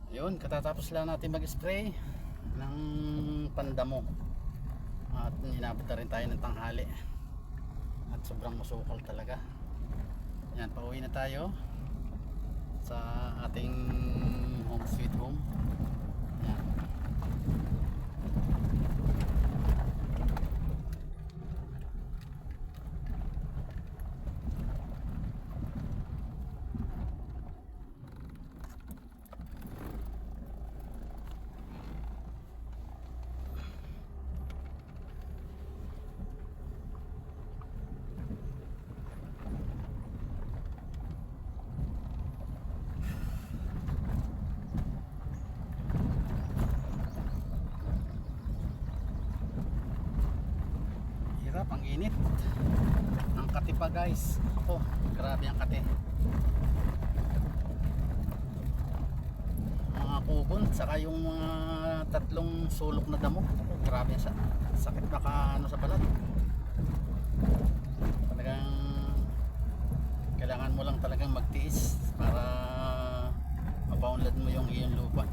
Yun, katatapos lang natin mag-spray ng pandamo. At inabot na rin tayo ng tanghali. At sobrang masukal talaga. Yan, pauwi na tayo sa ating home sweet home. Yan. Hirap, ang init. Ang kati pa guys. Ako, grabe ang kati. Mga kubon, saka yung mga tatlong sulok na damo. Grabe sa sakit, baka ano sa balat. Talagang kailangan mo lang talagang magtiis para mapaunlad mo yung iyong lupa.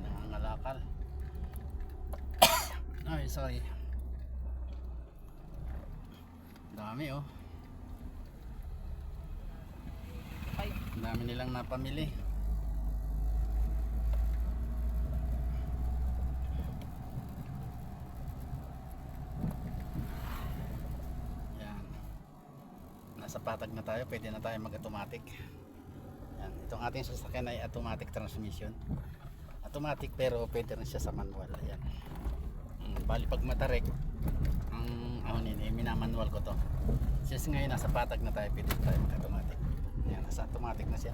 Nangangalakal. Ay, sorry. Dami oh. Ang dami nilang napamili. Yan. Nasa patag na tayo, pwede na tayo mag-automatic. Yan. Itong ating sasakyan ay automatic transmission. Automatic pero pwede rin siya sa manual. Ayan. Bali pag matarik ang ahonin eh, minamanual ko to. Since ngayon nasa patag na tayo, pwede tayo mag-automatic. Yan, nasa automatic na siya.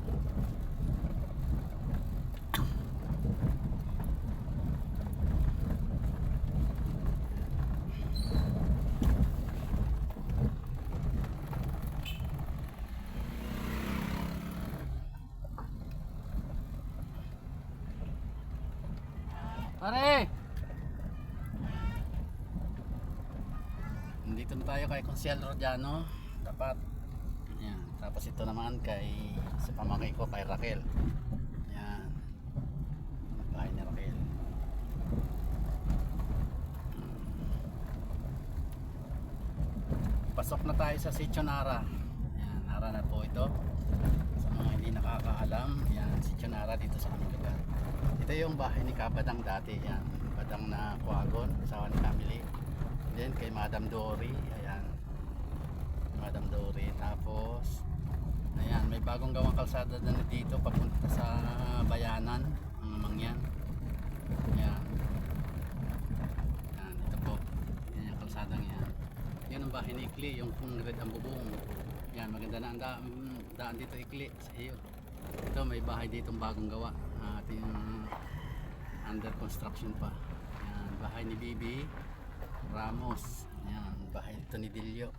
Pare! Nandito na tayo kay Consiel Rodiano. Dapat. Yan. Tapos ito naman kay sa pamangkin ko kay Raquel. Yan. Bahay ni Raquel. Pasok na tayo sa Sitio Nara. Yan, Nara na po ito. Sa mga hindi nakakaalam, yan, Sitio Nara dito sa aming lugar. Ito yung bahay ni Kabadang dati. Yan, Badang na Kuagon, asawa ni family. Then kay Madam Dory, ayan. Madam Dory, tapos ayan, may bagong gawang kalsada na dito papunta sa Bayanan, ang Mangyan. Ayan. Ayan, ito po. Yan yung kalsadang yan. Yan ang bahay ni Ikli, yung red ang bubong. Yan, maganda na ang daan dito Ikli sa iyo. Ito may bahay ditong bagong gawa. Ating under construction pa. Yan, bahay ni Bibi Ramos. Yan, bahay ito ni Dilyo.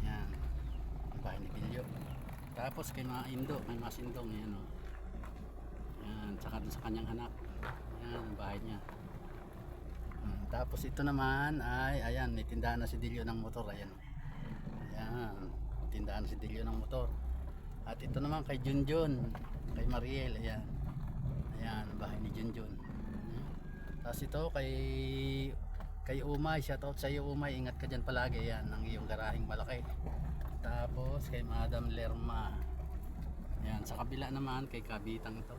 Yan, bahay ni Dilyo. Tapos kay mga Indo, may Masindong. Yan o. Yan, tsaka dun sa kanyang anak. Yan, bahay niya. Tapos ito naman ay, ayan, may tindahan na si Dilyo ng motor. Ayan. Ayan, tindahan na si Dilyo ng motor. At ito naman kay Junjun, kay Mariel. Ayan. Ayan, bahay ni Junjun. Tapos ito kay Umay, shoutout sa iyo Umay, ingat ka dyan palagi. Ayan, ang iyong garaheng malaki. Tapos kay Madam Lerma. Ayan, sa kabila naman kay Kabitang ito.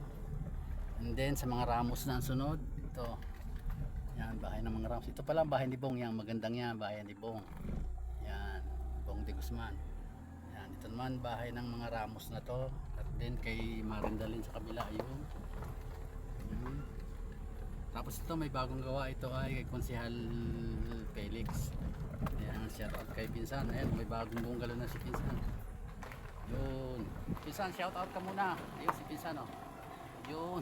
And then sa mga Ramos na sunod, ito. Ayan, bahay ng mga Ramos. Ito pala ang bahay ni Bong, yan, magandang yan, bahay ni Bong. Ayan, Bong de Guzman. Ayan, ito naman bahay ng mga Ramos na to. At then kay Marindalin sa kabila, ayun. Ayan. Tapos ito may bagong gawa, ito ay kay Konsehal Felix. Ayan, shout out kay Pinsan. Ayan, may bagong bungalow na si Pinsan. Yun. Pinsan, shout out ka muna. Ayun si Pinsan oh. Yun.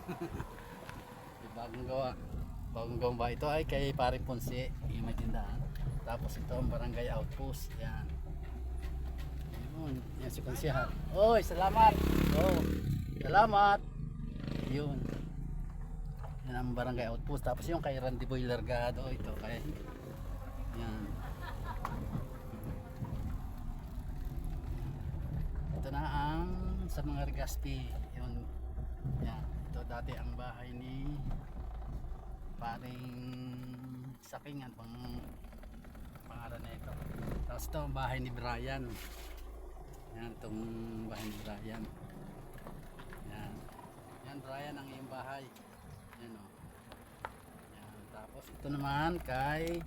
May bagong gawa. Bagong gawa ba? Ito ay kay Pare Ponce. Yung may tindahan. Tapos ito ang barangay outpost. Yan. Yun. Yan si Konsehal. Oy, salamat. Oh, salamat. Yun. Yan ang barangay outpost. Tapos yung kay Randy Boy Largado. Ito kay. Yan. Ito na ang sa mga Regaspi. Yun. Yan. Ito dati ang bahay ni Paring Saking. Ano bang pangalan na ito? Tapos ito ang bahay ni Brian. Yan. Itong bahay ni Brian. Yan. Yan Brian ang iyong bahay. Yan o. Yan. Tapos ito naman kay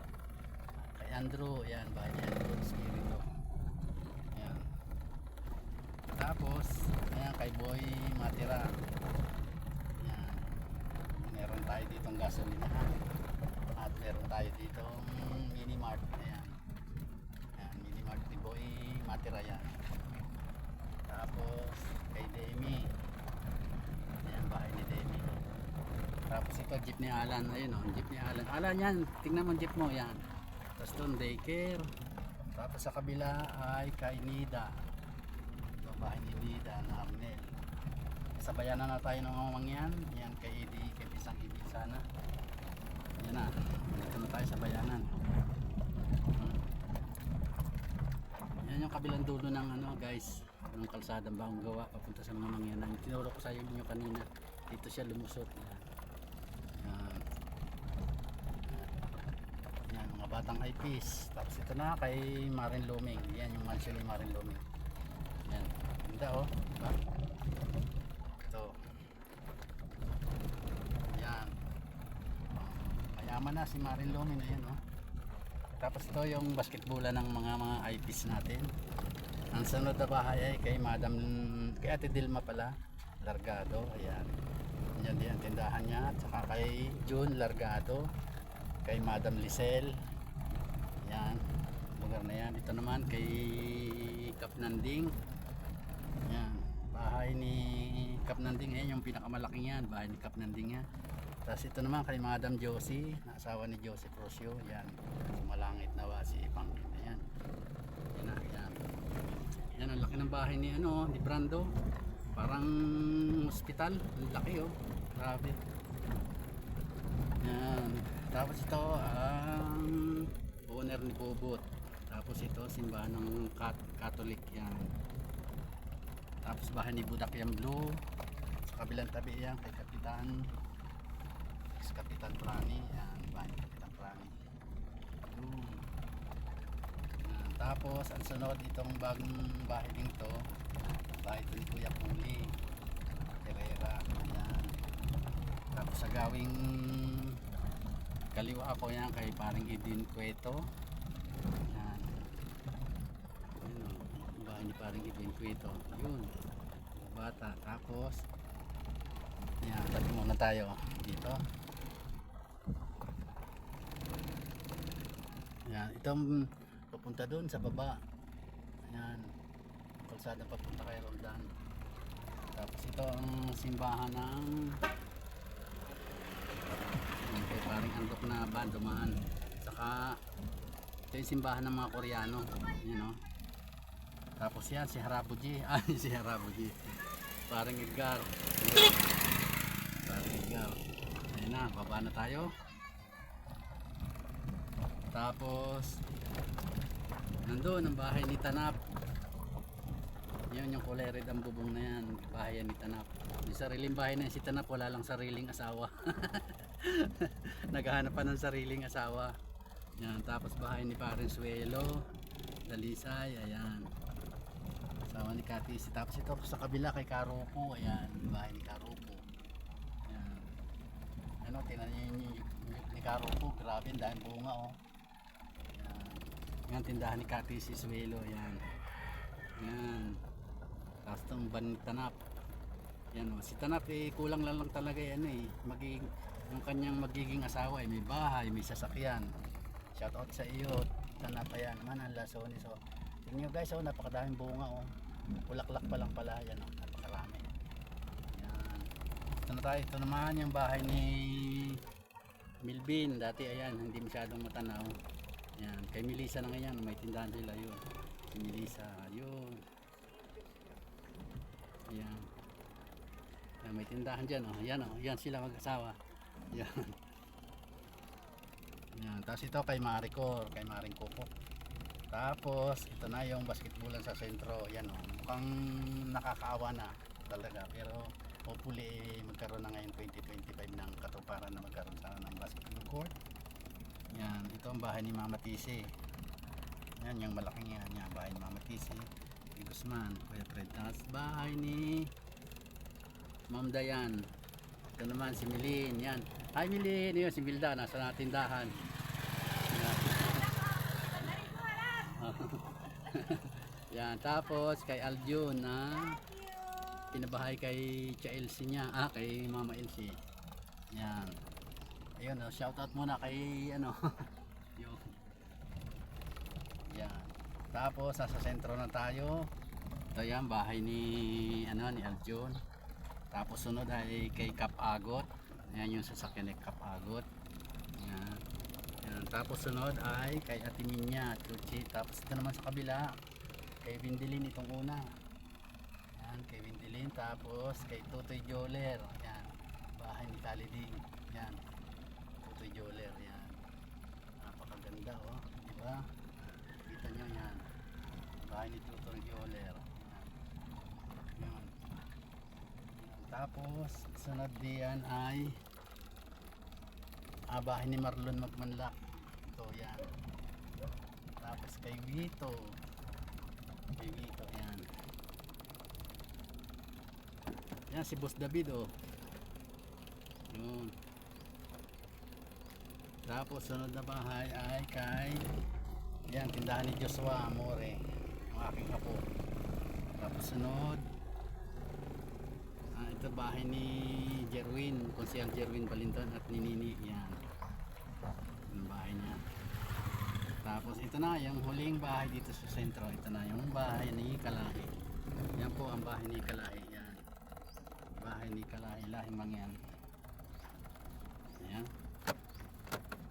Andrew. Yan. Bahay ni Andrew Espiritu. Yan. Tapos ayan kay Boy Matira. Yan. Meron tayo ditong gasolinahan. At meron tayo ditong mini mart. Ayan. Ayan, mini mart ni Boy Matira yan. Tapos kay Demi. Ayan, bahay ni Demi. Tapos ito jeep ni Alan. Ayun o, jeep ni Alan. Alan yan, tingnan mo jeep mo yan. Tapos doon daycare. Tapos sa kabila ay kay Nida. Ito bahay ni Nida na Arnel. Sabayan na tayo ng mga mangyan. Yan kay Eddie, kay Pisang Eddie sana. Yan na. Dito na tayo sa bayanan. Yan yung kabilang dulo ng ano guys, ng kalsadang bagong gawa papunta sa mga mangyanan. Tinuro ko sa inyo kanina. Dito siya lumusot. Yan. Yan, mga batang eyepiece. Tapos ito na kay Marin Luming. Yan yung mansion ni Marin Luming. Yan. Ganda oh. Diba? Ito. Yan. Mayaman na si Marin Luming. Ayan oh. Tapos ito yung basketbola ng mga eyepiece natin. Ang sunod na bahay ay kay kay Ate Dilma pala Largado. Ayan. Yan din ang tindahan niya. At saka kay June Largado, kay Madam Lisel. Yan. Lugar na yan. Ito naman kay Kap Nanding. Yan. Bahay ni Kap Nanding. Ayan yung pinakamalaking yan. Bahay ni Kap Nanding yan. Tapos ito naman kay Madam Josie, na asawa ni Joseph Rocio. Yan. Sumalangit na si Ipang. Ayan. Yan na. Yan. Yan ang laki ng bahay ni ni Brando. Parang hospital. Ang laki oh. Grabe. Yan. Tapos ito ang owner ni Bobot. Tapos ito simbahan ng Catholic yan. Tapos bahay ni Budak yan Blue. Sa kabilang tabi yan kay Kapitan Prani. Yan. Bahay ni Kapitan Prani. Yan. Tapos ang sunod itong bagong bahay din to. Bahay ito ni Kuya Puli Herrera. Yan. Tapos sa gawing kaliwa ako yan kay Paring Edin Cueto. Yan. Yun o. Bahay ni Paring Edin Cueto. Yun. Bata. Tapos yan. Tabi muna tayo dito. Yan. Itong papunta doon sa baba. Yan. Kalsada papunta kay Roldan. Tapos ito ang simbahan ng kay Paring Andok na Bandumaan. Saka ito yung simbahan ng mga Koreano. Yan o. Tapos yan si Harabuji. Si Harabuji. Paring Edgar. Paring Edgar. Ayan na, baba na tayo. Tapos nandun ang bahay ni Tanap. Yun yung kulay red ang bubong na yan. Bahay yan ni Tanap. Yung sariling bahay na yan si Tanap, wala lang sariling asawa. Naghahanap pa ng sariling asawa. Yan. Tapos bahay ni Paring Suelo Dalisay. Ayan. Asawa ni Katis. Tapos ito sa kabila kay Karupo. Ayan. Bahay ni Karupo. Ayan. Ano, tinan niyo yung ni Karupo. Grabe, dahil bunga oh. Ayan. Yan tindahan ni Katis si Suelo. Ayan. Ayan. Tapos itong Tanap. Yan o. Si Tanap kulang lang talaga yan yung kanyang magiging asawa may bahay, may sasakyan. Shout out sa iyo Tanap. Ayan man ang laso ni. So tingnan nyo guys napakadaming bunga Bulaklak pa lang pala yan dito na tayo. Ito naman yung bahay ni Milvin. Dati ayan, hindi masyadong matanaw. Ayan, kay Melissa na ngayon, may tindahan sila yun. Si Melissa, yun. Ayan. Ayan, may tindahan dyan, oh. Ayan, oh. Ayan sila mag-asawa. Ayan. Ayan. Tapos ito kay Maricor, kay Maring Coco. Tapos, ito na yung basketballan sa sentro. Ayan, oh. Mukhang nakakaawa na talaga. Pero, hopefully, magkaroon na ngayon 2025 ng katuparan na magkaroon sana ng basketball court. Yan, ito ang bahay ni Mama Tisi. Yan, yung malaking yan, yan bahay ni Mama Tisi. Ni Guzman, Kuya Fred. Tapos bahay ni Ma'am Dayan. Ito naman si Milin, yan. Hi Milin, yun si Milda, nasa tindahan. Yan. Yan, tapos kay Aljun na pinabahay kay Elsie niya, kay Mama Elsie. Yan. Ayun, shout out muna kay ano. Yung. Yan. Tapos sa sentro na tayo. Ito yan bahay ni ni Aljun. Tapos sunod ay kay Kap Agot. Yan yung sasakyan ni Kap Agot. Yan. Yan. Tapos sunod ay kay Ate Minya, Tuchi. Tapos ito naman sa kabila kay Vindilin itong una. Yan, kay Vindilin. Tapos kay Tutoy Joler. Yan. Bahay ni Kaliding. Yan. Tutoy Joler. Yan. Napakaganda, oh. Diba? Kita nyo yan. Bahay ni Tutoy Joler. Yan. Yan. Tapos sunod diyan ay bahay ni Marlon Magmanlak. Ito yan. Tapos kay Vito. Kay Vito yan. Yan si Boss David, oh. Yun. Tapos sunod na bahay ay kay yan, tindahan ni Joshua Amore, ang aking apo. Tapos sunod ito bahay ni Jerwin, Konsehal Jerwin Balinton at ni Nini. Yan yung bahay niya. Tapos ito na yung huling bahay dito sa sentro. Ito na yung bahay ni Kalahi. Yan po ang bahay ni Kalahi. Yan bahay ni Kalahi, lahing mangyan. Ayan,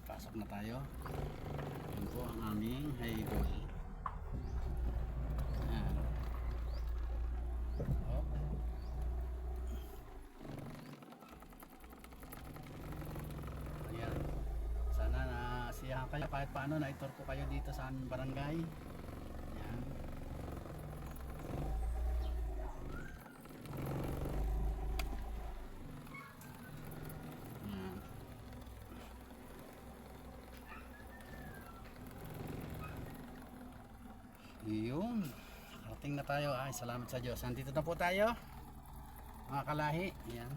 pasok na tayo. Yan po ang aming haybol. Ayan. Oh. Ayan, sana nasiyahan kayo kahit paano, na itur ko kayo dito sa aming barangay. Ayan. Yun, rating na tayo. Ay, salamat sa Diyos. Nandito na po tayo, mga kalahi. Ayan.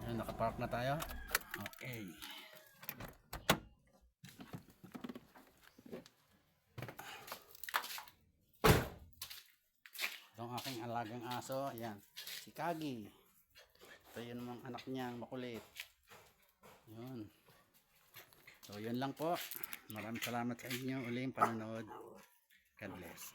Ayan, nakapark na tayo. Okay. Itong aking alagang aso, ayan, si Kagi. Ito yun namang anak niya, makulit. Yun. So yun lang po. Maraming salamat sa inyo uling panonood. God bless.